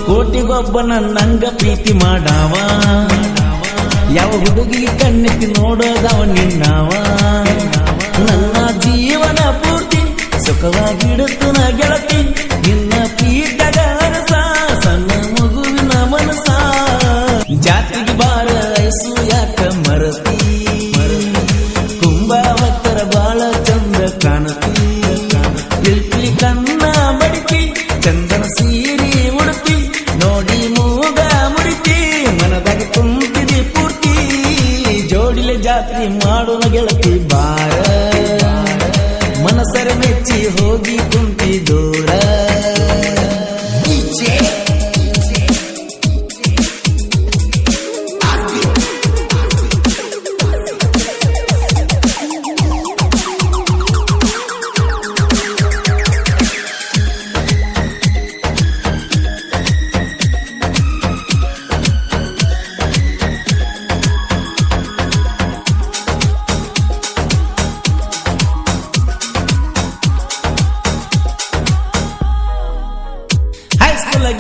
ಕೋಟಿಗೊಬ್ಬ ನನ್ನಂಗ ಪ್ರೀತಿ ಮಾಡಾವ ಯಾವ ಹುಡುಗಿ ಕಣ್ಣೆತ್ತಿ ನೋಡೋದವ ನಿನ್ನವ ನನ್ನ ಜೀವನ ಪೂರ್ತಿ ಸುಖವಾಗಿಡುತ್ತು ನ ಗೆಳತಿ ನಿನ್ನ ಪ್ರೀತಗ ಅರಸ ಸಣ್ಣ ಮಗುವಿನ ಮನಸ ಜಾತಿಗೆ ಬಾರ ಐಸು ಯಾಕ ಮರತಿ ಕುಂಭಾವತ್ತರ ಬಾಳ ಚಂದ ಕಾಣತಿ ಇಲ್ಕಿ ಕನ್ನ ಬಡಿತಿ ಚಂದನ ಸೀರಿ ಉಡುತ್ತಿ ನೋಡಿ ಮೂಗ ಮುಡಿತಿ ಮನದಾಗ ತುಂಬಿದಿ ಪೂರ್ತಿ ಜೋಡಿಲೆ ಜಾತ್ರೆ ಮಾಡೋಣ ಗೆಳತಿ ಬಾರ ಮನಸರ ಮೆಚ್ಚಿ ಹೋಗಿ ಕುಂತಿ ದೂರ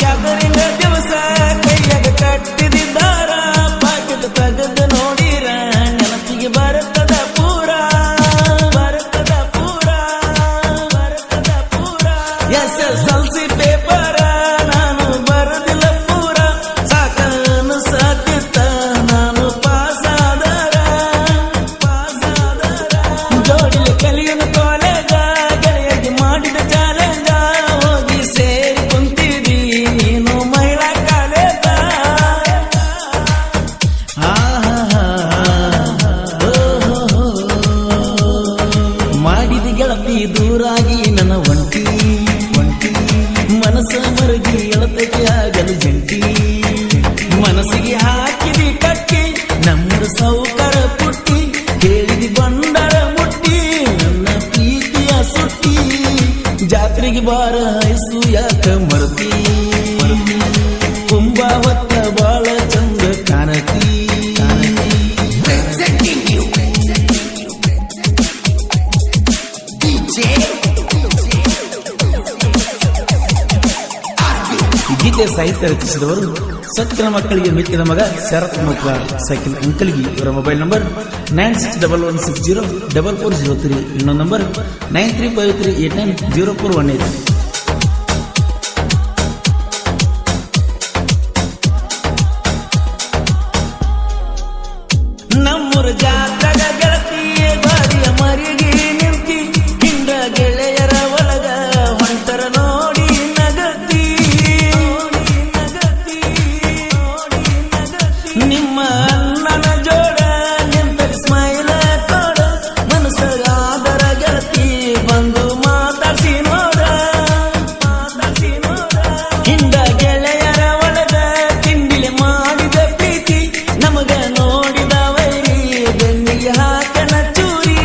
ಗ್ಯಾದರಿಂಗ್ ದಿವಸ ಕೈಯಾಗ ಕಟ್ಟಿದಿದ್ದಾರ ಪಾಕೆಟ್ ತೆಗೆದು ನೋಡಿರ ನೆನಪಿಗೆ ಬರುತ್ತದ ಪೂರ SSLC ಪೇಪರ ನಾನು ಬರದಿಲ್ಲ ಪೂರ ಸಾಕನು ಸಾಕಿತ್ತ ನಾನು ಪಾಸಾದರ ಜೋಡಿಲೆ ಕಲಿಯನು ಕಾಲೇಜ ಗೆಳೆಯಾಗಿ ಮಾಡಿದ ಚಾಲೆಂಜ ಹೋಗಿ ಸೇರಿ ಕುಂತಿದಿ ನೀನು ಮಹಿಳಾ ಕಾಲೇಜ ಮಾಡಿದ ಗೆಳತಿ ದೂರಾಗಿ ನನ್ನ ಒಂಟಿ ಮನಸ್ಸ ಮರಗಿ ಎಳತಕ್ಕೆ ಆಗಲು ಜಂಟಿ ಮನಸ್ಸಿಗೆ ಹಾಕಿದಿ ಕಟ್ಟಿ ನಮ್ಮ ಸೌಕರ ಪುಟ್ಟಿ ಹೇಳಿದಿ ಬಂಡರ ಮುಟ್ಟಿ ನನ್ನ ಪ್ರೀತಿಯ ಸುಟ್ಟಿ ಜಾತ್ರೆಗೆ ಬಾರ ಐಸು ಯಾಕ ಮರತಿ ಕುಂಭಾವತ್ತ ಬಾಳ ಚಂದ ಕಾಣತಿ ಗೀತೆ ಸಾಹಿತ್ಯ ರಚಿಸಿದವರು ಸತ್ಯನ ಮಕ್ಕಳಿಗೆ ಮಿಕ್ಕಿದ ಮಗ ಶರತ್ ಮಕ್ಳ ಸೈಕಲ್ ಅಂಕಲ್ಗಿ ಇವರ ಮೊಬೈಲ್ ನಂಬರ್ 9611604403 ಇನ್ನೊಂದು ನಂಬರ್ 9353890418 ನಮ್ಮೂರ ಜಾತ್ರೆಗ ಗೆಳತಿ ಬಾರಿಯ ಮರಿಗೆ ನಿಂತಿ ಹಿಂದ ಗೆಳೆಯರ ಒಳಗ ಹೊಂಟರ ನೋಡಿ ನಗತಿ ನಿಮ್ಮ ಅಣ್ಣನ ಜೋಡ ನಿಂತ ಸ್ಮೈಲ ಕೊಡ ಮನಸ್ಸ ಆದರ ಗೆಳತಿ ಬಂದು ಮಾತಾಡ್ಸಿ ನೋಡ ಹಿಂದ ಗೆಳೆಯರ ಒಳಗ ತಿಂಡಿಲೆ ಮಾಡಿದ ಪ್ರೀತಿ ನಮಗ ನೋಡಿದ ವೈರಿ ಬೆನ್ನಿಗೆ ಹಾಕನ ಚೂರಿ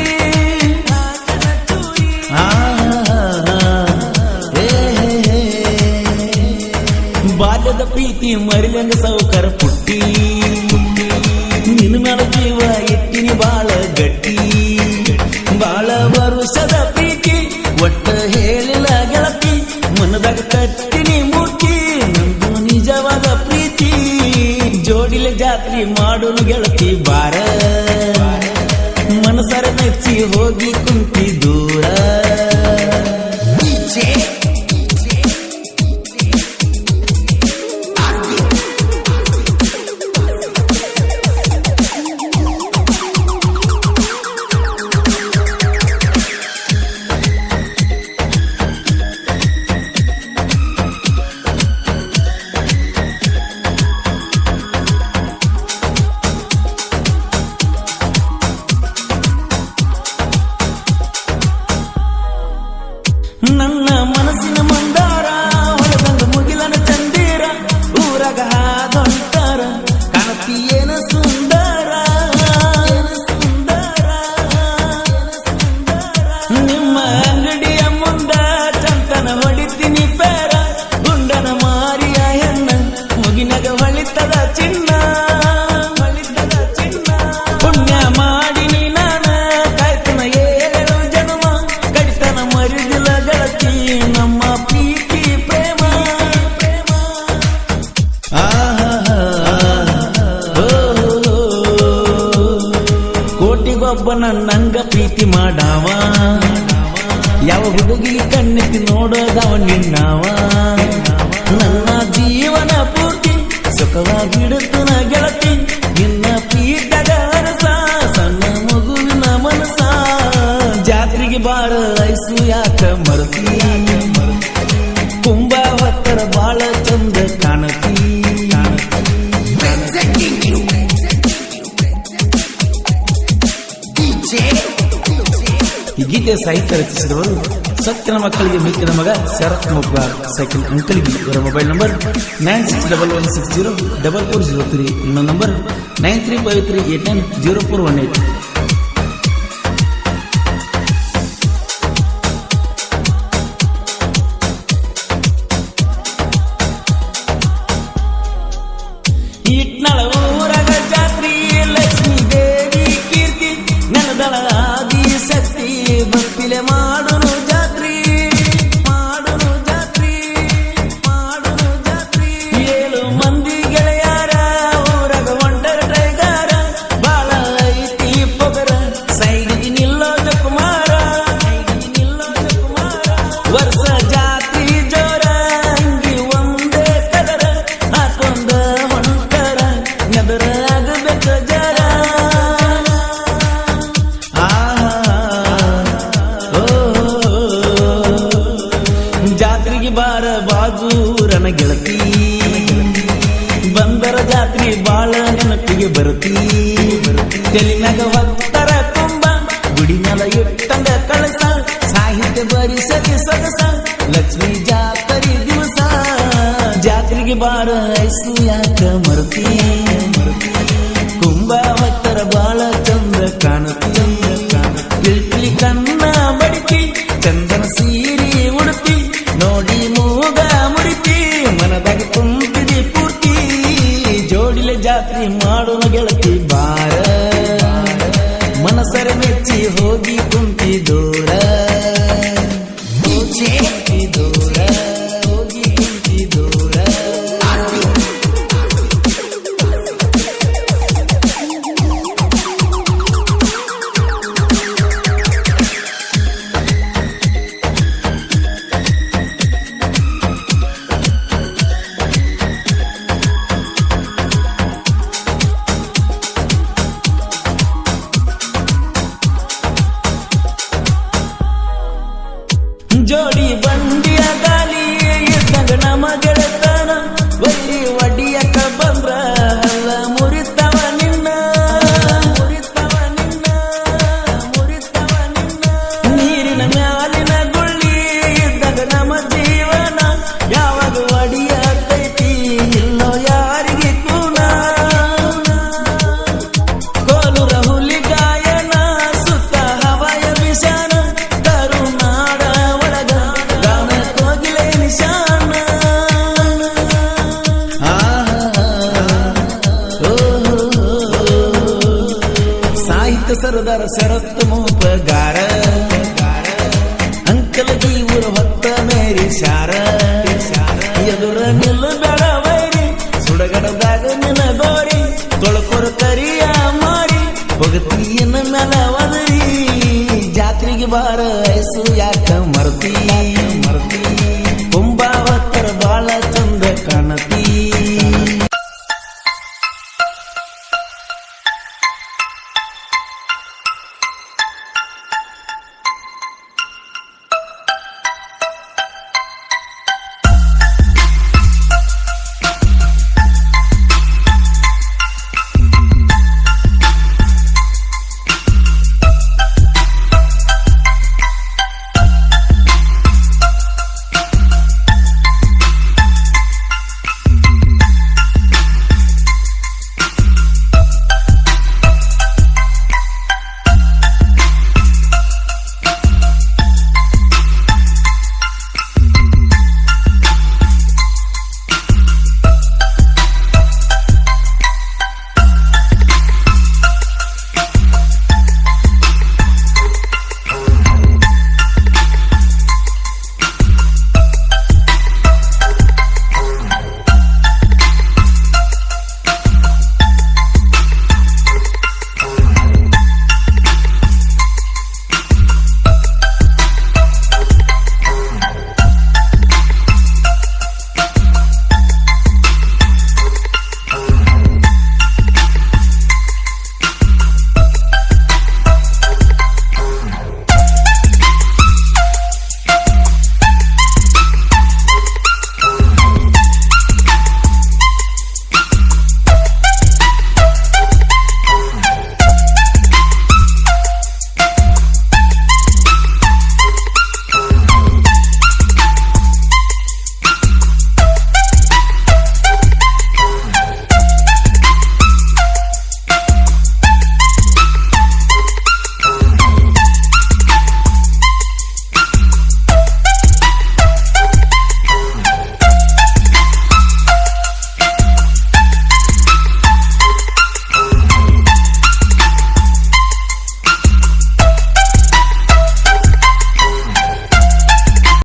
ಬಾಲ್ಯದ ಪ್ರೀತಿ ಮರಿಲಂಗ ಸೌಕರ ಪುಟ್ಟಿ ನಿನ್ನ ಮೇಲ ಜೀವ ಎಟ್ಟಿನಿ ಬಾಳ ಗಟ್ಟಿ ಬಾಳ ವರುಷದ ಪ್ರೀತಿ ಒಟ್ಟ ಹೇಳಿಲ್ಲ ಗೆಳತಿ ಮನದಾಗ ಕಟ್ಟಿನಿ ಮೂರ್ತಿ ನಂದು ನಿಜವಾದ ಪ್ರೀತಿ ಜೋಡಿಲೆ ಜಾತ್ರೆ ಮಾಡೋನು ಗೆಳತಿ ಬಾರ ಮನಸರ ಮೆಚ್ಚಿ ಹೋಗಿ ಕುಂತಿ ದೂರ ನನ್ನ ಮನಸ್ಸಿನ ಮಂದಾರ ಹೊಳದಂಗ ಮುಗಿಲನ ಚಂದೀರ ಊರಾಗ ಹಾದೊಂಟಾರ ಕಾಣತಿ ಏನ ಸುಂದರ ನಿಮ್ಮ ಅಂಗಡಿಯ ಮುಂದ ಚಂತನ ಹೊಡಿತೀನಿ ಪೇರ ಗುಂಡನ ಮಾರಿಯ ಹೆಣ್ಣ ಮುಗಿನಗ ಹೊಳಿತದ ಚಿನ್ನ ಪುಣ್ಯ ಮಾಡಿನಿ ನಾನ ಕಾಯ್ತನ ಏಳು ಜನ್ಮ ಕಡಿತನ ಮರಿದಿಲ್ಲ ಗೆಳತಿ ನಮ್ಮ ಪ್ರೀತಿ ಪ್ರೇಮ ಒಬ್ಬ ನನ್ನಂಗ ಪ್ರೀತಿ ಮಾಡಾವ ಯಾವ ಹುಡುಗಿ ಕಣ್ಣೆತ್ತಿ ನೋಡೋದವ ನಿನ್ನವ ನನ್ನ ಜೀವನ ಪೂರ್ತಿ ಸುಖವಾಗಿಡುತ್ತನ ಗೆಳತಿ ನಿನ್ನ ಪ್ರೀತದ ಅರಸ ಸಣ್ಣ ಮಗುವಿನ ಮನಸ ಜಾತ್ರೆಗೆ ಬಾರ ಐಸು ಯಾಕ ಮರತಿ ಕುಂಬ ಹೊತ್ತರ ಬಾಳ ಚಂದ ಕಾಣತಿ ಈ ಗೀತೆ ಸಾಹಿತ್ಯ ರಚಿಸಿದವರು ಸತ್ಯನ ಮಕ್ಕಳಿಗೆ ಮಿಕ್ಕಿದ ಮಗ ಶರತ್ ಮುಪ್ಗಾರ್ ಸೈಕಲ್ ಅಂಕಲ್ಗಿ ಇವರ ಮೊಬೈಲ್ ನಂಬರ್ 9611604403 ಇನ್ನೊಂದು ನಂಬರ್ 9353890418. ಇಟ್ನಳ ಊರಗ ಜಾತ್ರಿ ಲಕ್ಷ್ಮೀ ದೇವಿ ಕೀರ್ತಿ ನೆಲದಳ ಆದಿ ಶಕ್ತಿ ಭಕ್ತಿಲೆ ಮಾಡುನು ಜಾತ್ರಿ ಮಾಡುನು ಜಾತ್ರಿ ಮಾಡುನು ಜಾತ್ರಿ 7 ಮಂದಿ ಗೆಳೆಯಾರ ಊರಗ ಒಂಟರ ಟೈಗಾರ ಬಾಳ ಐತಿ ಪೊಗರ ಸೈಡಿಗೆ ನಿಲ್ಲೋ ಜಕುಮಾರ ವರ್ಷ ಜಾತ್ರಿ ಜೋರ ಅಂಗಿ ಒಂದೇ ಕದರ ಹಾಕೊಂಡ ಹೊಂಟರ ನೆದರ ಆಗಬೇಕ ಜರ ಜಾತ್ರೆಗೆ ಬಾರ ಬಾಜೂರನ ಗೆಳತಿ ಬಂದರ ಜಾತ್ರೆ ಬಾಳ ನೆನಪಿಗೆ ಬರುತ್ತಿ ತೆಲಿನಾಗ ಹೊತ್ತರ ತುಂಬ ಗುಡಿ ಮ್ಯಾಲ ಇಟ್ಟಂಗ ಕಳಸ ಸಾಹಿತ್ಯ ಬರಿಸಲಿ ಸೊಗಸ ಲಕ್ಷ್ಮೀ ಜಾತ್ರೆ ದಿವಸ ಜಾತ್ರೆಗೆ ಬಾರ ಐಸು ಯಾಕ ಮರುತಿ ಕುಂಬ ಹೊತ್ತರ ಬಾಳ ಚಂದ ಕಾಣುತ್ತಿ ಪಿಳ್ಪಿಳಿ ಕನ್ನ ಬಡಿತಿ ಚಂದನ ಸೀರಿ ಉಡುತ್ತಿ ನೋಡಿ ಮೂಗ ಮುರಿತಿ ಮನದಾಗ ತುಂಬಿದಿ ಪೂರ್ತಿ ಜೋಡಿಲೆ ಜಾತ್ರೆ ಮಾಡೋಣ ಗೆಳತಿ ಬಾರ ಮನಸರ ಮೆಚ್ಚಿ ಹೋಗಿ ಕುಂತಿ ದೂರ ದೂರ ಹೋಗಿ ಕುಂತಿ ದೂರ ಜೋಡಿ ಬಂಡಿಯ ಗಾಲಿ ಇದ್ದಂಗ ನಮ್ಮ ಗೆಳತನ ವೈರಿ ಒಡಿಯಕ ಬಂದ್ರ ಅಲ್ಲ ಮುರಿತವ ನಿನ್ನ ನೀರಿನ ಮ್ಯಾಲಿನ ಗುಳ್ಳಿ ಇದ್ದಂಗ ನಮ್ಮ ಜೀವನ ಯಾವಾಗ ಒಡಿಯತೈತಿ ಇಲ್ಲೋ ಯಾರಿಗೆ ಕೂನ ಕೋಲುರ ಹುಲಿ ಗಾಯನ ಸುತ್ತ ಹವಾಯ ವಿಷಾನ ಕರುನಾಡ ಒಳಗ ಗಾನ ಕೋಗಿಲೆ ನಿಶಾನ ಸಾಹಿತ್ಯ ಸರದಾರ ಶರತ್ ಮೂಪಗಾರ ಅಂಕಲಗಿ ಊರ ಹೊತ್ತ ಮೇರಿ ಶಾರ ಎದುರ ನಿಲ್ಲು ಬೇಡ ವೈರಿ ಸುಡಗಡದಾಗ ನಿನ್ನ ಗೋರಿ ತೊಳಕೊರ ಕರಿಯ ಮಾರಿ ಹೋಗತಿಯನ್ನ ಮೆಲ ಒದರಿ ಜಾತ್ರೆಗೆ ಬಾರ